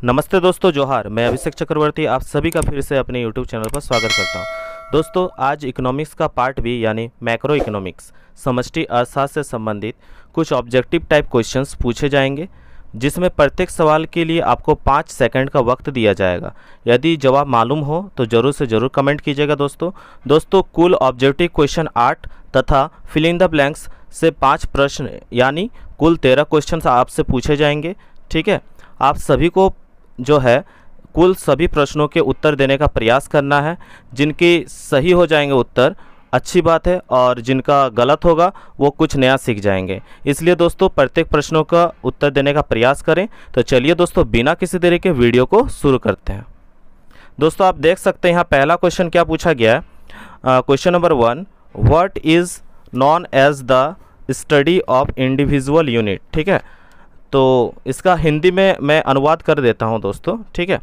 नमस्ते दोस्तों, जोहार। मैं अभिषेक चक्रवर्ती आप सभी का फिर से अपने YouTube चैनल पर स्वागत करता हूं। दोस्तों, आज इकोनॉमिक्स का पार्ट बी यानी मैक्रो इकोनॉमिक्स समष्टि अर्थशास्त्र से संबंधित कुछ ऑब्जेक्टिव टाइप क्वेश्चंस पूछे जाएंगे, जिसमें प्रत्येक सवाल के लिए आपको 5 सेकंड का वक्त दिया जाएगा। यदि जवाब मालूम हो तो ज़रूर से ज़रूर कमेंट कीजिएगा। दोस्तों कुल ऑब्जेक्टिव क्वेश्चन 8 तथा फिल इन द ब्लैंक्स से 5 प्रश्न यानी कुल 13 क्वेश्चन आपसे पूछे जाएंगे। ठीक है, आप सभी को जो है कुल सभी प्रश्नों के उत्तर देने का प्रयास करना है। जिनके सही हो जाएंगे उत्तर अच्छी बात है, और जिनका गलत होगा वो कुछ नया सीख जाएंगे। इसलिए दोस्तों प्रत्येक प्रश्नों का उत्तर देने का प्रयास करें। तो चलिए दोस्तों, बिना किसी देरी के वीडियो को शुरू करते हैं। दोस्तों आप देख सकते हैं यहाँ पहला क्वेश्चन क्या पूछा गया है। Question number 1, what is known as the study of individual unit. ठीक है, तो इसका हिंदी में मैं अनुवाद कर देता हूं दोस्तों। ठीक है,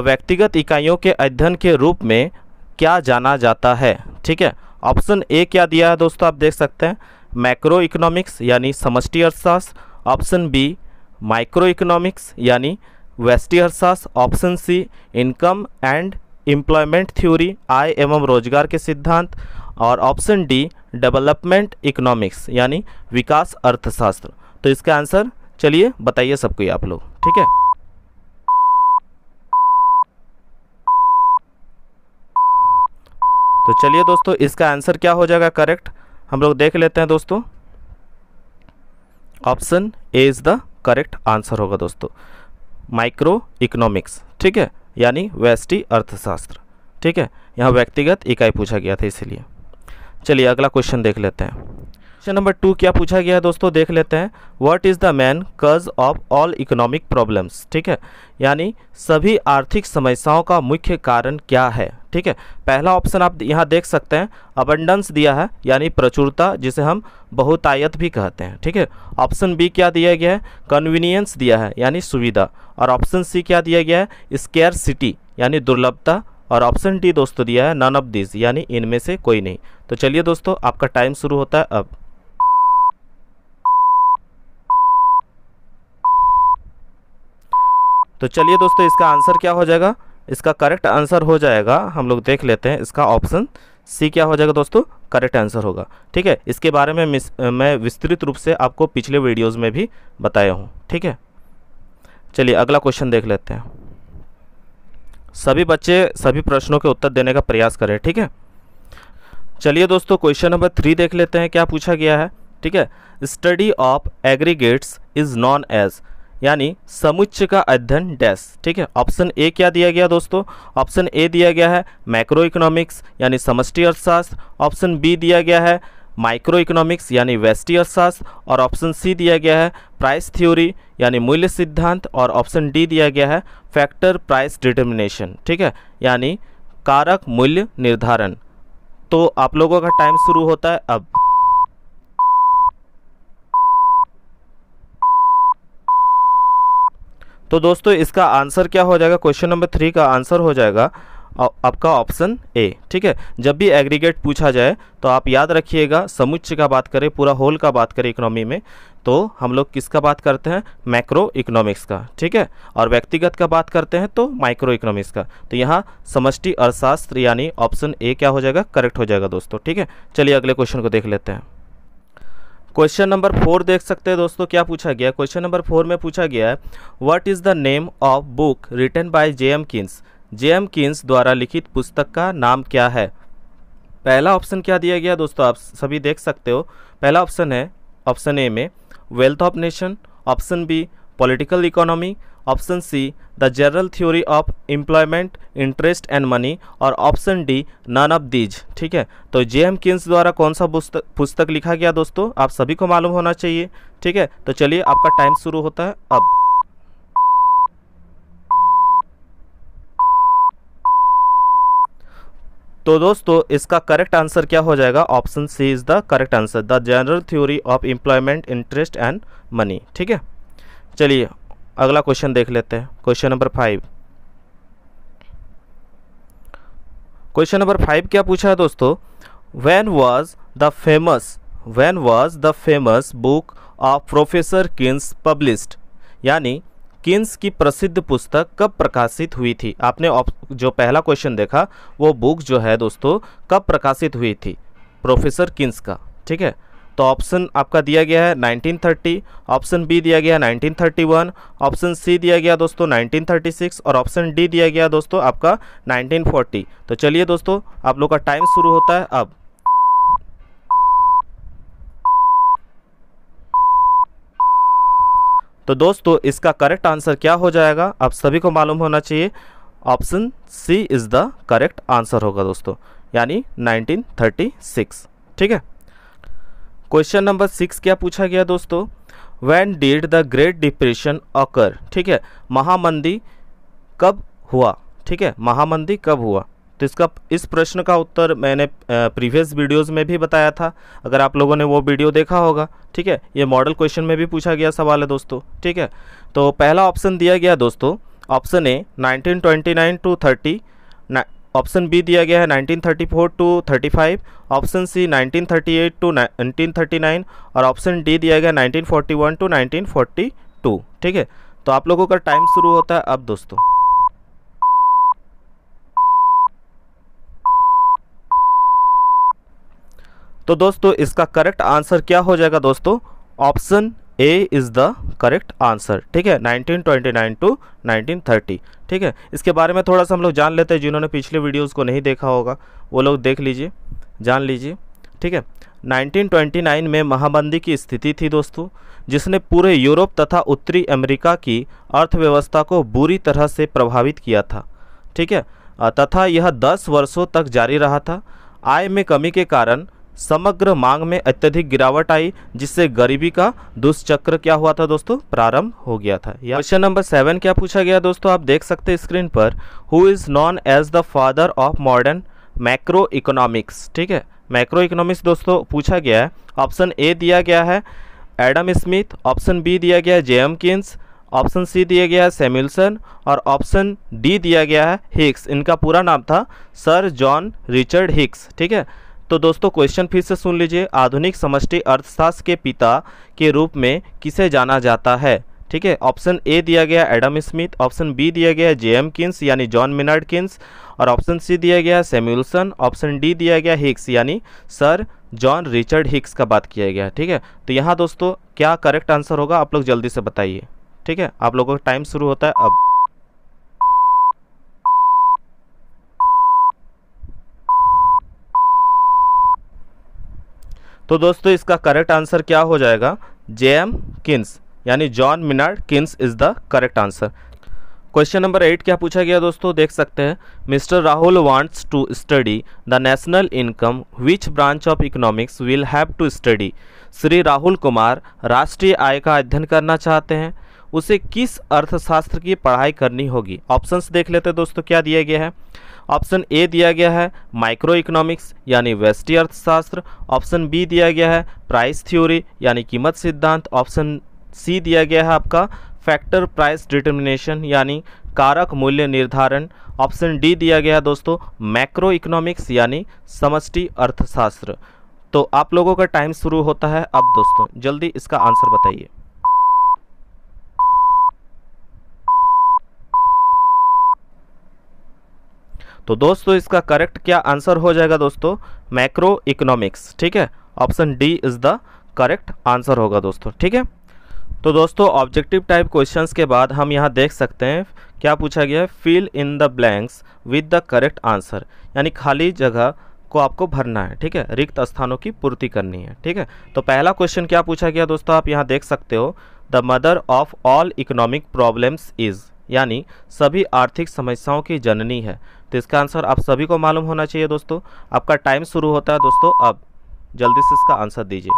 व्यक्तिगत इकाइयों के अध्ययन के रूप में क्या जाना जाता है। ठीक है, ऑप्शन ए क्या दिया है दोस्तों, आप देख सकते हैं मैक्रो इकोनॉमिक्स यानी समष्टि अर्थशास्त्र। ऑप्शन बी माइक्रो इकोनॉमिक्स यानी व्यष्टि अर्थशास्त्र। Option C income and employment theory, आय एवं रोजगार के सिद्धांत। और ऑप्शन डी डेवलपमेंट इकोनॉमिक्स यानी विकास अर्थशास्त्र। तो इसका आंसर चलिए बताइए सबको ही आप लोग। ठीक है, तो चलिए दोस्तों इसका आंसर क्या हो जाएगा करेक्ट, हम लोग देख लेते हैं दोस्तों। Option A is the correct answer होगा दोस्तों, माइक्रो इकोनॉमिक्स। ठीक है, यानी व्यष्टि अर्थशास्त्र। ठीक है, यहाँ व्यक्तिगत इकाई पूछा गया था इसीलिए। चलिए अगला क्वेश्चन देख लेते हैं। क्वेश्चन नंबर 2 क्या पूछा गया है दोस्तों, देख लेते हैं। What is the main cause of all economic problems. ठीक है, यानी सभी आर्थिक समस्याओं का मुख्य कारण क्या है। ठीक है, पहला ऑप्शन आप यहाँ देख सकते हैं अबंडेंस दिया है यानी प्रचुरता, जिसे हम बहुतायत भी कहते हैं। ठीक है, ऑप्शन बी क्या दिया गया है, कन्वीनियंस दिया है यानी सुविधा। और ऑप्शन सी क्या दिया गया है, स्केर्सिटी यानी दुर्लभता। और ऑप्शन डी दोस्तों दिया है नन ऑफ दिस यानी इनमें से कोई नहीं। तो चलिए दोस्तों आपका टाइम शुरू होता है अब। तो चलिए दोस्तों इसका आंसर क्या हो जाएगा, इसका करेक्ट आंसर हो जाएगा, हम लोग देख लेते हैं। इसका ऑप्शन सी क्या हो जाएगा दोस्तों, करेक्ट आंसर होगा। ठीक है, इसके बारे में मैं विस्तृत रूप से आपको पिछले वीडियोस में भी बताया हूँ। ठीक है, चलिए अगला क्वेश्चन देख लेते हैं। सभी बच्चे सभी प्रश्नों के उत्तर देने का प्रयास करें। ठीक है, चलिए दोस्तों क्वेश्चन नंबर 3 देख लेते हैं क्या पूछा गया है। ठीक है, study of aggregates is known as यानी समुच्चय का अध्ययन डैश। ठीक है, ऑप्शन ए क्या दिया गया दोस्तों, ऑप्शन ए दिया गया है मैक्रो इकोनॉमिक्स यानी समष्टि अर्थशास्त्र। ऑप्शन बी दिया गया है माइक्रो इकोनॉमिक्स यानी व्यष्टि अर्थशास्त्र। और ऑप्शन सी दिया गया है प्राइस थ्योरी यानी मूल्य सिद्धांत। और ऑप्शन डी दिया गया है फैक्टर प्राइस डिटर्मिनेशन। ठीक है, यानी कारक मूल्य निर्धारण। तो आप लोगों का टाइम शुरू होता है अब। तो दोस्तों इसका आंसर क्या हो जाएगा, क्वेश्चन नंबर 3 का आंसर हो जाएगा आपका ऑप्शन ए। ठीक है, जब भी एग्रीगेट पूछा जाए तो आप याद रखिएगा समुच्चय का बात करें, पूरा होल का बात करें इकोनॉमी में, तो हम लोग किसका बात करते हैं, मैक्रो इकोनॉमिक्स का। ठीक है, और व्यक्तिगत का बात करते हैं तो माइक्रो इकोनॉमिक्स का। तो यहाँ समष्टि अर्थशास्त्र यानी ऑप्शन ए क्या हो जाएगा, करेक्ट हो जाएगा दोस्तों। ठीक है, चलिए अगले क्वेश्चन को देख लेते हैं। क्वेश्चन नंबर 4 देख सकते हैं दोस्तों क्या पूछा गया। क्वेश्चन नंबर 4 में पूछा गया है what is the name of book written by J M. Keynes. J M. Keynes द्वारा लिखित पुस्तक का नाम क्या है। पहला ऑप्शन क्या दिया गया दोस्तों, आप सभी देख सकते हो। पहला ऑप्शन है ऑप्शन ए में wealth of nation. Option B political economy. Option C the general theory of employment interest and money. और option D none of these. ठीक है, तो जे.एम. कीन्स द्वारा कौन सा पुस्तक लिखा गया दोस्तों, आप सभी को मालूम होना चाहिए। ठीक है, तो चलिए आपका टाइम शुरू होता है अब। तो दोस्तों इसका करेक्ट आंसर क्या हो जाएगा, option C is the correct answer, the general theory of employment interest and money. ठीक है, चलिए अगला क्वेश्चन देख लेते हैं। Question number 5। क्वेश्चन नंबर 5 क्या पूछा है दोस्तों, when was the famous book of professor Keynes published. यानी किन्स की प्रसिद्ध पुस्तक कब प्रकाशित हुई थी? आपने जो पहला क्वेश्चन देखा वो बुक जो है दोस्तों कब प्रकाशित हुई थी? प्रोफेसर किन्स का। ठीक है, तो ऑप्शन आपका दिया गया है 1930, ऑप्शन बी दिया गया 1931, ऑप्शन सी दिया गया दोस्तों 1936 और ऑप्शन डी दिया गया दोस्तों आपका 1940। तो चलिए दोस्तों आप लोग का टाइम शुरू होता है अब। तो दोस्तों इसका करेक्ट आंसर क्या हो जाएगा आप सभी को मालूम होना चाहिए। Option C is the correct answer होगा दोस्तों, यानी 1936। ठीक है, क्वेश्चन नंबर 6 क्या पूछा गया दोस्तों? When did the great depression occur? ठीक है, महामंदी कब हुआ? ठीक है, महामंदी कब हुआ? तो इस प्रश्न का उत्तर मैंने प्रीवियस वीडियोस में भी बताया था, अगर आप लोगों ने वो वीडियो देखा होगा। ठीक है, ये मॉडल क्वेश्चन में भी पूछा गया सवाल है दोस्तों। ठीक है, तो पहला ऑप्शन दिया गया दोस्तों option A 1929 to 30, option B दिया गया है 1934 टू 35, ऑप्शन सी 1938 टू 1939 और ऑप्शन डी दिया गया 1941 टू 1942। ठीक है, तो आप लोगों का टाइम शुरू होता है अब दोस्तों। तो दोस्तों इसका करेक्ट आंसर क्या हो जाएगा दोस्तों? Option A is the correct answer. ठीक है, 1929 टू 1930। ठीक है, इसके बारे में थोड़ा सा हम लोग जान लेते हैं, जिन्होंने पिछले वीडियोस को नहीं देखा होगा वो लोग देख लीजिए, जान लीजिए। ठीक है, 1929 में महामंदी की स्थिति थी दोस्तों, जिसने पूरे यूरोप तथा उत्तरी अमेरिका की अर्थव्यवस्था को बुरी तरह से प्रभावित किया था। ठीक है, तथा यह 10 वर्षों तक जारी रहा था। आय में कमी के कारण समग्र मांग में अत्यधिक गिरावट आई, जिससे गरीबी का दुष्चक्र क्या हुआ था दोस्तों? प्रारंभ हो गया था। क्वेश्चन नंबर 7 क्या पूछा गया दोस्तों? आप देख सकते हैं स्क्रीन पर, who is known as the father of modern macro economics? ठीक है, मैक्रो इकोनॉमिक्स दोस्तों पूछा गया है। ऑप्शन ए दिया गया है एडम स्मिथ, ऑप्शन बी दिया गया है जेएम किन्स, ऑप्शन सी दिया गया है सैमुअल्सन और ऑप्शन डी दिया गया है हिक्स। इनका पूरा नाम था सर जॉन रिचर्ड हिक्स। ठीक है, तो दोस्तों क्वेश्चन फिर से सुन लीजिए, आधुनिक समष्टि अर्थशास्त्र के पिता के रूप में किसे जाना जाता है? ठीक है, ऑप्शन ए दिया गया एडम स्मिथ, ऑप्शन बी दिया गया जेएम किन्स यानी जॉन मिनार्ड किन्स और ऑप्शन सी दिया गया सैमुअल्सन, ऑप्शन डी दिया गया हिक्स यानी सर जॉन रिचर्ड हिक्स का बात किया गया। ठीक है, तो यहाँ दोस्तों क्या करेक्ट आंसर होगा आप लोग जल्दी से बताइए। ठीक है, आप लोगों का टाइम शुरू होता है अब। तो दोस्तों इसका करेक्ट आंसर क्या हो जाएगा? जेएम किन्स यानी John Maynard Keynes is the correct answer. Question number 8 क्या पूछा गया दोस्तों? देख सकते हैं, mister Rahul wants to study the national income, which branch of economics will have to study? Shri Rahul Kumar राष्ट्रीय आय का अध्ययन करना चाहते हैं, उसे किस अर्थशास्त्र की पढ़ाई करनी होगी? ऑप्शंस देख लेते हैं दोस्तों क्या दिया गया है। ऑप्शन ए दिया गया है माइक्रो इकोनॉमिक्स यानी व्यष्टि अर्थशास्त्र, ऑप्शन बी दिया गया है प्राइस थ्योरी यानी कीमत सिद्धांत, ऑप्शन सी दिया गया है आपका फैक्टर प्राइस डिटर्मिनेशन यानी कारक मूल्य निर्धारण, ऑप्शन डी दिया गया है दोस्तों मैक्रो इकोनॉमिक्स यानी समष्टि अर्थशास्त्र। तो आप लोगों का टाइम शुरू होता है अब दोस्तों, जल्दी इसका आंसर बताइए। तो दोस्तों इसका करेक्ट क्या आंसर हो जाएगा दोस्तों? Macro economics. ठीक है, option D is the correct answer होगा दोस्तों। ठीक है, तो दोस्तों ऑब्जेक्टिव टाइप क्वेश्चंस के बाद हम यहाँ देख सकते हैं क्या पूछा गया है, fill in the blanks with the correct answer, यानी खाली जगह को आपको भरना है। ठीक है, रिक्त स्थानों की पूर्ति करनी है। ठीक है, तो पहला क्वेश्चन क्या पूछा गया दोस्तों? आप यहाँ देख सकते हो, the mother of all economic problems is, यानी सभी आर्थिक समस्याओं की जननी है। तो इसका आंसर आप सभी को मालूम होना चाहिए दोस्तों। आपका टाइम शुरू होता है दोस्तों अब, जल्दी से इसका आंसर दीजिए।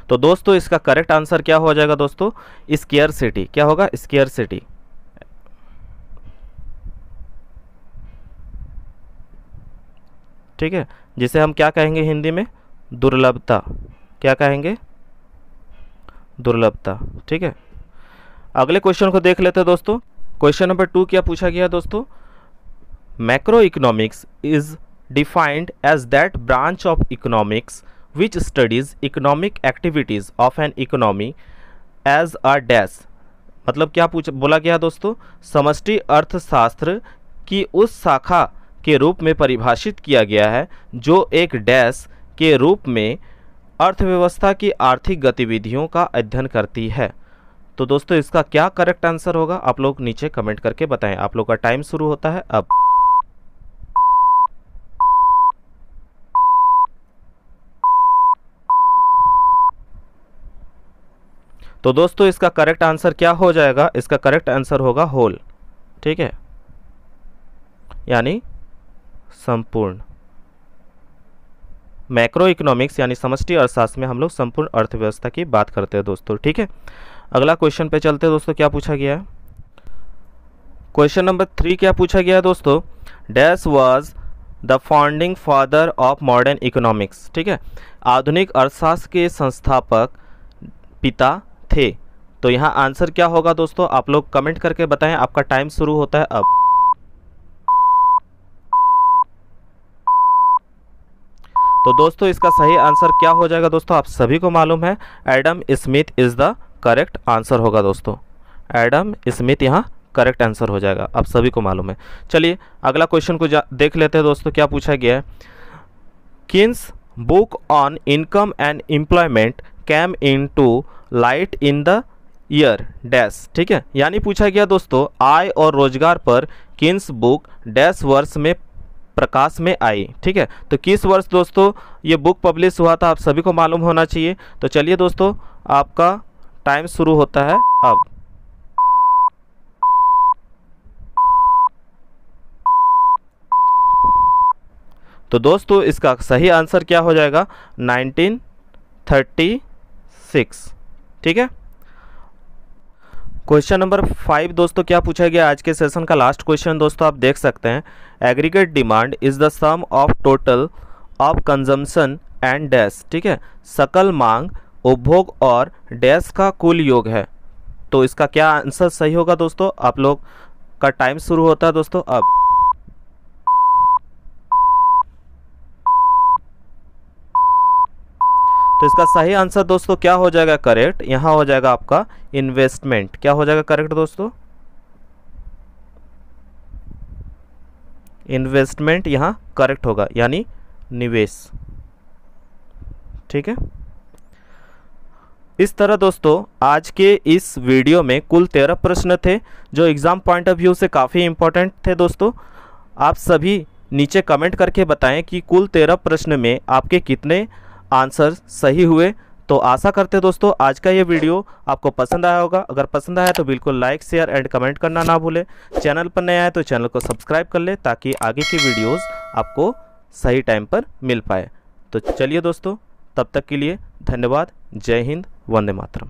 तो दोस्तों इसका करेक्ट आंसर क्या हो जाएगा दोस्तों? स्केयरसिटी। क्या होगा? स्केयरसिटी। ठीक है, जिसे हम क्या कहेंगे हिंदी में? दुर्लभता। क्या कहेंगे? दुर्लभता। ठीक है, अगले क्वेश्चन को देख लेते हैं दोस्तों। क्वेश्चन नंबर 2 क्या पूछा गया दोस्तों? Macro economics is defined as that branch of economics which studies economic activities of an economy as a dash. मतलब क्या बोला गया दोस्तों, समष्टि अर्थशास्त्र की उस शाखा के रूप में परिभाषित किया गया है जो एक डैश के रूप में अर्थव्यवस्था की आर्थिक गतिविधियों का अध्ययन करती है। तो दोस्तों इसका क्या करेक्ट आंसर होगा, आप लोग नीचे कमेंट करके बताएं। आप लोग का टाइम शुरू होता है अब। तो दोस्तों इसका करेक्ट आंसर क्या हो जाएगा, इसका करेक्ट आंसर होगा होल। ठीक है, यानी संपूर्ण। मैक्रो इकोनॉमिक्स यानी समष्टि अर्थशास्त्र में हम लोग संपूर्ण अर्थव्यवस्था की बात करते हैं दोस्तों। ठीक है, अगला क्वेश्चन पे चलते हैं दोस्तों। क्या पूछा गया है, क्वेश्चन नंबर 3 क्या पूछा गया है दोस्तों, dash was the founding father of modern economics. ठीक है, आधुनिक अर्थशास्त्र के संस्थापक पिता थे। तो यहाँ आंसर क्या होगा दोस्तों, आप लोग कमेंट करके बताएं। आपका टाइम शुरू होता है अब। तो दोस्तों इसका सही आंसर क्या हो जाएगा दोस्तों, आप सभी को मालूम है, Adam Smith is the correct answer होगा दोस्तों। एडम स्मिथ यहाँ करेक्ट आंसर हो जाएगा, आप सभी को मालूम है। चलिए अगला क्वेश्चन को देख लेते हैं दोस्तों। क्या पूछा गया है, Keynes book on income and employment came into light in the year dash. ठीक है, यानी पूछा गया दोस्तों आय और रोजगार पर किन्स बुक डैश वर्ष में प्रकाश में आई। ठीक है, तो किस वर्ष दोस्तों ये बुक पब्लिश हुआ था, आप सभी को मालूम होना चाहिए। तो चलिए दोस्तों आपका टाइम शुरू होता है अब। तो दोस्तों इसका सही आंसर क्या हो जाएगा, 1936। ठीक है, क्वेश्चन नंबर 5 दोस्तों क्या पूछा गया, आज के सेशन का लास्ट क्वेश्चन दोस्तों आप देख सकते हैं। Aggregate demand is the sum of total of consumption and dash. ठीक है, सकल मांग, उपभोग और डैश का कुल योग है। तो इसका क्या आंसर सही होगा दोस्तों, आप लोग का टाइम शुरू होता है दोस्तों अब। तो इसका सही आंसर दोस्तों क्या हो जाएगा करेक्ट, यहाँ हो जाएगा आपका इन्वेस्टमेंट। क्या हो जाएगा करेक्ट दोस्तों, इन्वेस्टमेंट यहाँ करेक्ट होगा, यानी निवेश। ठीक है, इस तरह दोस्तों आज के इस वीडियो में कुल 13 प्रश्न थे जो एग्जाम पॉइंट ऑफ व्यू से काफ़ी इंपॉर्टेंट थे दोस्तों। आप सभी नीचे कमेंट करके बताएं कि कुल 13 प्रश्न में आपके कितने आंसर सही हुए। तो आशा करते हैं दोस्तों आज का ये वीडियो आपको पसंद आया होगा। अगर पसंद आया तो बिल्कुल लाइक शेयर एंड कमेंट करना ना भूलें। चैनल पर नया है तो चैनल को सब्सक्राइब कर ले ताकि आगे की वीडियोस आपको सही टाइम पर मिल पाए। तो चलिए दोस्तों, तब तक के लिए धन्यवाद। जय हिंद, वंदे मातरम।